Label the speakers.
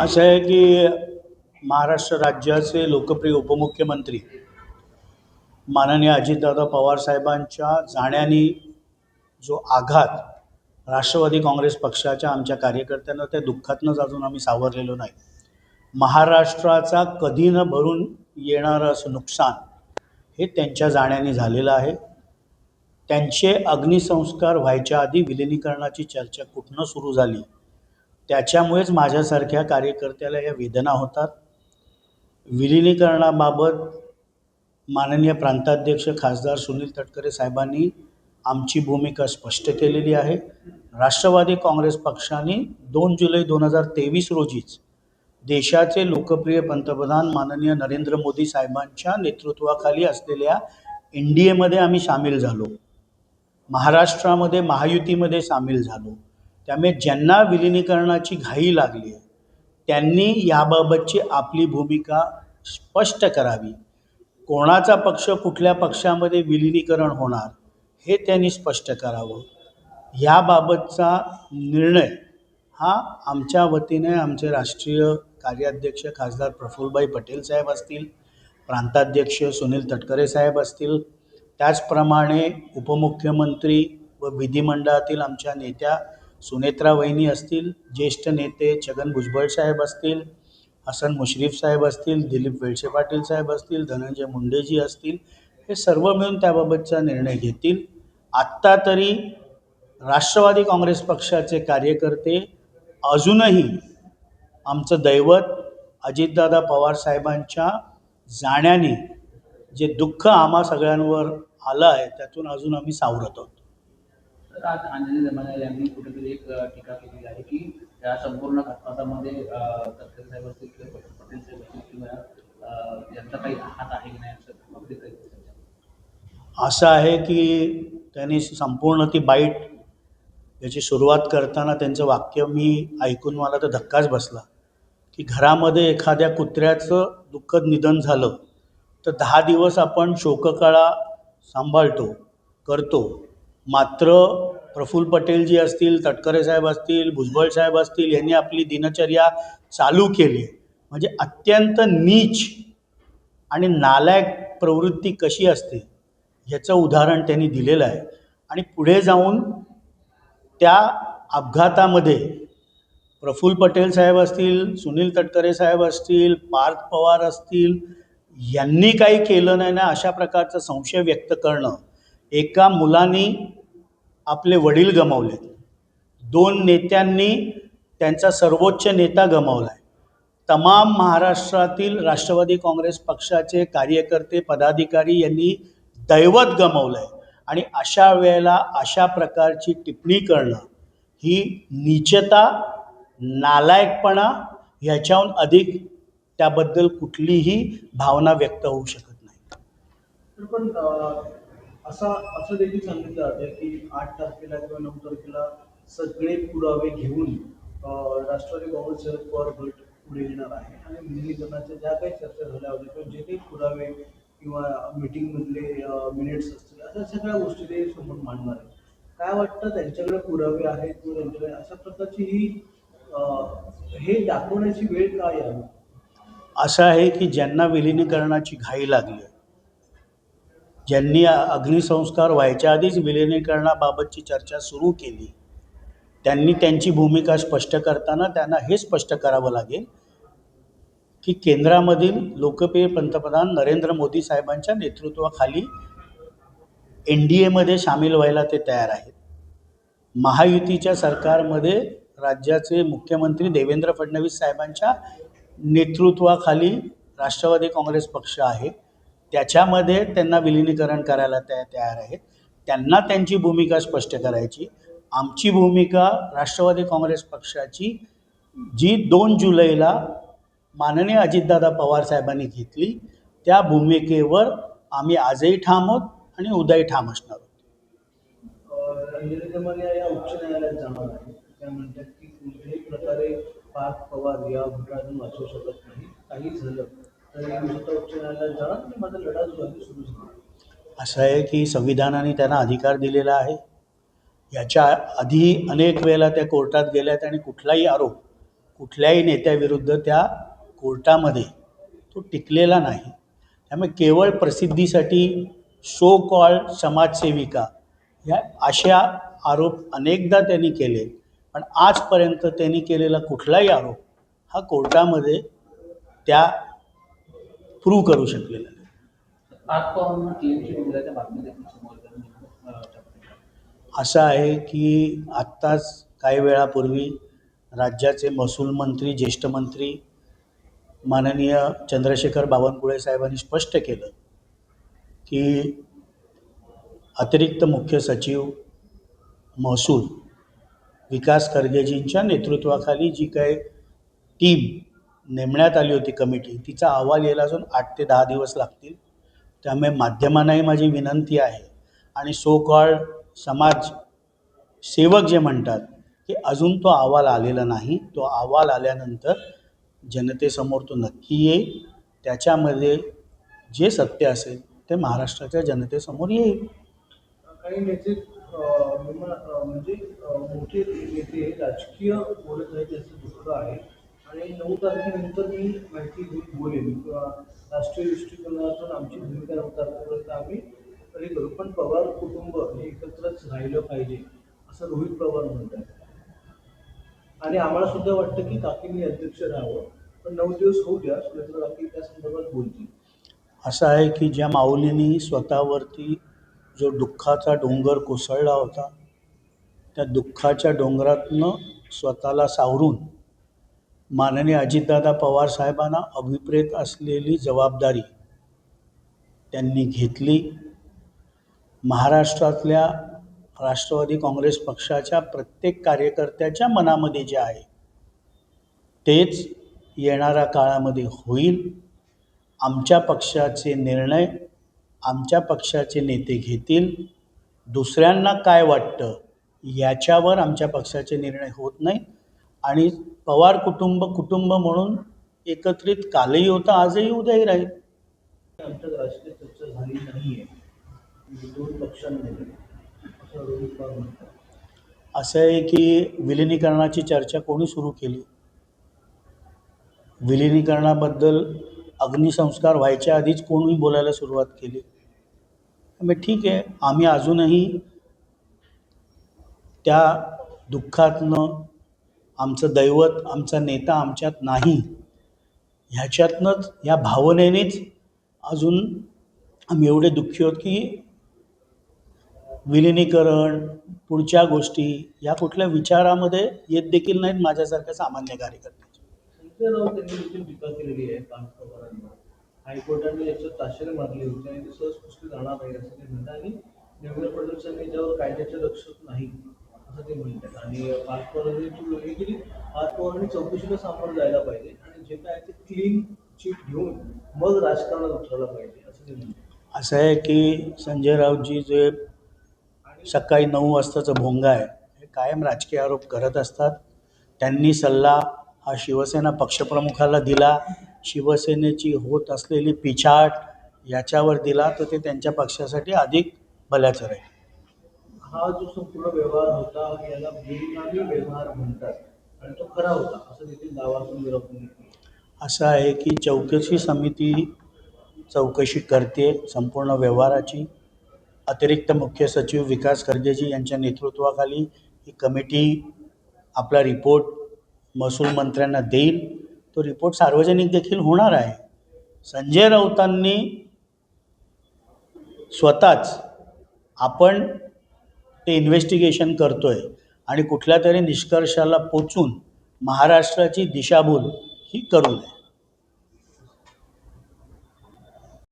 Speaker 1: असं आहे की महाराष्ट्र राज्याचे लोकप्रिय उपमुख्यमंत्री माननीय अजितदादा पवार साहेबांच्या जाण्याने जो आघात राष्ट्रवादी काँग्रेस पक्षाच्या आमच्या कार्यकर्त्यांना त्या दुःखातनंच अजून आम्ही सावरलेलो नाही. महाराष्ट्राचा कधी न भरून येणारं असं नुकसान हे त्यांच्या जाण्याने झालेलं आहे. त्यांचे अग्निसंस्कार व्हायच्या आधी विलिनीकरणाची चर्चा कुठनं सुरू झाली त्याच्यामुळेच माझ्यासारख्या कार्यकर्त्याला या वेदना होतात. विलिनीकरणाबाबत माननीय प्रांताध्यक्ष खासदार सुनील तटकरे साहेबांनी आमची भूमिका स्पष्ट केलेली आहे. राष्ट्रवादी काँग्रेस पक्षाने 2 जुलै 2023 रोजीच देशाचे लोकप्रिय पंतप्रधान माननीय नरेंद्र मोदी साहेबांच्या नेतृत्वाखाली असलेल्या NDAमध्ये आम्ही सामील झालो. महाराष्ट्रामध्ये महायुतीमध्ये सामील झालो. त्यामुळे ज्यांना विलिनीकरणाची घाई लागली आहे त्यांनी याबाबतची आपली भूमिका स्पष्ट करावी. कोणाचा पक्ष कुठल्या पक्षामध्ये विलिनीकरण होणार हे त्यांनी स्पष्ट करावं. याबाबतचा निर्णय हा आमच्या वतीने आमचे राष्ट्रीय कार्याध्यक्ष खासदार प्रफुल्लभाई पटेल साहेब असतील, प्रांताध्यक्ष सुनील तटकरे साहेब असतील, त्याचप्रमाणे उपमुख्यमंत्री व विधिमंडळातील आमच्या नेत्या सुनेत्रा वहिनी असतील, ज्येष्ठ नेते छगन भुजबळ साहेब असतील, हसन मुश्रीफ साहेब असतील, दिलीप वळसे पाटील साहेब असतील, धनंजय मुंडेजी असतील, हे सर्व मिळून त्याबाबतचा निर्णय घेतील. आत्ता तरी राष्ट्रवादी काँग्रेस पक्षाचे कार्यकर्ते अजूनही आमचं दैवत अजितदादा पवार साहेबांच्या जाण्याने जे दुःख आम्हा सगळ्यांवर आलं आहे त्यातून अजून आम्ही सावरत आहोत.
Speaker 2: तर आज अंजली दमानिया यांनी कुठेतरी एक टीका केलेली आहे की या संपूर्ण घटनामध्ये तटकरे साहेब असतील किंवा पटेल साहेब असतील किंवा यांचा काही हात आहे की नाही
Speaker 1: असं आहे की त्यांनी संपूर्ण ती बाईट याची सुरुवात करताना त्यांचं वाक्य मी ऐकून मला तर धक्काच बसला की घरामध्ये एखाद्या कुत्र्याचं दुःखद निधन झालं तर 10 दिवस आपण शोककळा सांभाळतो करतो, मात्र प्रफुल्ल पटेलजी असतील, तटकरे साहेब असतील, भुजबळ साहेब असतील यांनी आपली दिनचर्या चालू केली. म्हणजे अत्यंत नीच आणि नालायक प्रवृत्ती कशी असते ह्याचं उदाहरण त्यांनी दिलेलं आहे. आणि पुढे जाऊन त्या अपघातामध्ये प्रफुल्ल पटेल साहेब असतील, सुनील तटकरे साहेब असतील, पार्थ पवार असतील यांनी काही केलं नाही ना अशा प्रकारचा संशय व्यक्त करणं. एका मुलांनी आपले वडील गमावले, 2 नेत्यांनी त्यांचा सर्वोच्च नेता गमावला आहे, तमाम महाराष्ट्रातील राष्ट्रवादी काँग्रेस पक्षाचे कार्यकर्ते पदाधिकारी यांनी दैवत गमावलं आहे. आणि अशा वेळेला अशा प्रकारची टिप्पणी करणं ही नीचता, नालायकपणा ह्याच्याहून अधिक त्याबद्दल कुठलीही भावना व्यक्त होऊ शकत नाही.
Speaker 3: पण असं देखील सांगितलं जातं की 8 तारखेला किंवा 9 तारखेला सगळे पुरावे घेऊन राष्ट्रवादी काँग्रेस शरद पवार गट पुढे येणार आहे आणि विलिनीकरणाच्या ज्या काही चर्चा झाल्या होत्या किंवा जे काही पुरावे किंवा मीटिंगमधले मिनिट्स असतील अशा सगळ्या गोष्टी ते समोर मांडणार आहे. काय वाटतं त्यांच्याकडे पुरावे आहेत किंवा त्यांच्याकडे अशा प्रकारची ही हे दाखवण्याची वेळ काय आहे?
Speaker 1: असं आहे की ज्यांना विलिनीकरणाची घाई लागली, ज्यांनी अग्निसंस्कार व्हायच्या आधीच विलिनीकरणाबाबतची चर्चा सुरू केली, त्यांनी त्यांची भूमिका स्पष्ट करताना त्यांना हे स्पष्ट करावं लागेल की केंद्रामधील लोकप्रिय पंतप्रधान नरेंद्र मोदी साहेबांच्या नेतृत्वाखाली NDAमध्ये सामील व्हायला ते तयार आहेत. महायुतीच्या सरकारमध्ये राज्याचे मुख्यमंत्री देवेंद्र फडणवीस साहेबांच्या नेतृत्वाखाली राष्ट्रवादी काँग्रेस पक्ष आहे, त्याच्यामध्ये त्यांना विलिनीकरण करायला तयार आहेत. त्यांना त्यांची भूमिका स्पष्ट करायची. आमची भूमिका राष्ट्रवादी काँग्रेस पक्षाची जी 2 जुलैला माननीय अजितदादा पवार साहेबांनी घेतली त्या भूमिकेवर आम्ही आजही ठाम आहोत आणि उद्याही ठाम असणार आहोत.
Speaker 3: अंजली दमानिया या उच्च न्यायालयात जाणार आहे. त्या म्हणतात की कुठल्याही प्रकारे पार्थ पवार या घटनातून वाचवू शकत नाही, काही झालं तर मी स्वतः उच्च न्यायालयात जाणार आणि माझा लढा जो आहे सुरू झाला.
Speaker 1: असं आहे की संविधानाने त्यांना अधिकार दिलेला आहे. याच्या आधी अनेक वेळेला त्या कोर्टात गेल्यात आणि कुठलाही आरोप कुठल्याही नेत्याविरुद्ध त्या कोर्टामध्ये तो टिकलेला नाही. त्यामुळे केवळ प्रसिद्धीसाठी सो कॉल्ड समाजसेविका ह्या अशा आरोप अनेकदा त्यांनी केले, पण आजपर्यंत त्यांनी केलेला कुठलाही आरोप हा कोर्टामध्ये त्या प्रूव्ह करू शकलेला नाही.
Speaker 2: पाच पवारांना टीएमची दिल्याच्या बातमी देखील समोर येतात.
Speaker 1: असं आहे की आत्ताच काही वेळापूर्वी राज्याचे महसूल मंत्री, ज्येष्ठ मंत्री माननीय चंद्रशेखर बावनकुळे साहेबांनी स्पष्ट केलं की अतिरिक्त मुख्य सचिव महसूल विकास खर्गेजींच्या नेतृत्वाखाली जी काही टीम नेमण्यात आली होती कमिटी, तिचा अहवाल यायला अजून 8 ते 10 दिवस लागतील. त्यामुळे माध्यमांनाही माझी विनंती आहे आणि सो कॉल्ड समाज सेवक जे म्हणतात की अजून तो अहवाल आलेला नाही. तो अहवाल आल्यानंतर जनतेसमोर तो नक्की येईल. त्याच्यामध्ये जे सत्य असेल ते महाराष्ट्राच्या जनतेसमोर येईल.
Speaker 3: काही नेते म्हणजे मोठे नेते राजकीय बोलत आहेत याचं दुःख आहे. आणि 9 तारखेनंतर मी माहिती घेऊन बोलेन किंवा राष्ट्रीय दृष्टिकोनातून आमची भूमिका 9 तारखेपर्यंत आम्ही हे करू. पण पवार कुटुंब हे एकत्रच राहिलं पाहिजे असं रोहित पवार म्हणतात. आणि आम्हाला सुद्धा वाटतं की काकींनी अध्यक्ष राहावं, पण 9 दिवस होऊ द्या, सुनेत्रा काकी त्या संदर्भात बोलतील.
Speaker 1: असं आहे की ज्या माऊलींनी स्वतःवरती जो दुःखाचा डोंगर कोसळला होता, त्या दुःखाच्या डोंगरातनं स्वतःला सावरून माननीय अजितदादा पवार साहेबांना अभिप्रेत असलेली जबाबदारी त्यांनी घेतली. महाराष्ट्रातल्या राष्ट्रवादी काँग्रेस पक्षाच्या प्रत्येक कार्यकर्त्याच्या मनामध्ये जे आहे तेच येणाऱ्या काळामध्ये होईल. आमच्या पक्षाचे निर्णय आमच्या पक्षाचे नेते घेतील. दुसऱ्यांना काय वाटतं याच्यावर आमच्या पक्षाचे निर्णय होत नाही. आणि पवार कुटुंब म्हणून एकत्रित कालही होता, आजही उद्याही राहील.
Speaker 3: आमच्यात राजकीय चर्चा झाली नाहीये म्हणजे 2 पक्षांमध्ये असं रोहित पवार म्हणतात.
Speaker 1: असं आहे की विलिनीकरणाची चर्चा कोणी सुरू केली? विलिनीकरणाबद्दल अग्निसंस्कार व्हायच्या आधीच कोणी बोलायला सुरुवात केली? मग ठीक आहे, आम्ही अजूनही त्या दुःखातनं आमचं दैवत, आमचा नेता आमच्यात नाही ह्याच्यातनंच, ह्या भावनेनेच अजून आम्ही एवढे दुःखी आहोत की विलिनीकरण, पुढच्या गोष्टी या कुठल्या विचारामध्ये येत देखील नाहीत माझ्यासारख्या सामान्य कार्यकर्त्याच्या.
Speaker 3: संजय राऊत यांनी देखील टीका केलेली आहे पाच पवारांवर. हायकोर्टाने याच्यात ताशेरे मारले होते आणि ते सहज पुष्टी जाणार नाही असं ते म्हणतात. आणि देवेंद्र फडणवीस यांनी याच्यावर कायद्याचे रक्षक नाही असं ते म्हणतात. आणि पाच पवारांनी वेगळी केली. पाच पवारांनी चौकशीला सामोरं जायला पाहिजे आणि जे काय ते क्लीन चिट घेऊन मग राजकारणात उतरायला पाहिजे असं ते म्हणतात.
Speaker 1: असं आहे की संजय राऊतजी जे सकाळी 9 वाजताचं भोंगा आहे हे कायम राजकीय आरोप करत असतात. त्यांनी सल्ला हा शिवसेना पक्षप्रमुखाला दिला, शिवसेनेची होत असलेली पिछाट याच्यावर दिला, तर ते त्यांच्या पक्षासाठी अधिक भल्याचं राहील.
Speaker 3: हा जो संपूर्ण व्यवहार होता याला बेनामी व्यवहार म्हणतात आणि तो खरा होता असं देखील दावा संजय राऊत यांनी केला.
Speaker 1: असं आहे की चौकशी समिती चौकशी करते संपूर्ण व्यवहाराची. अतिरिक्त मुख्य सचिव विकास खर्गेजी यांच्या नेतृत्वाखाली ही कमिटी आपला रिपोर्ट महसूल मंत्र्यांना देईल. तो रिपोर्ट सार्वजनिक देखील होणार आहे. संजय राऊतांनी स्वतःच आपण ते इन्व्हेस्टिगेशन करतोय आणि कुठल्या तरी निष्कर्षाला पोचून महाराष्ट्राची दिशाभूल ही करू नये.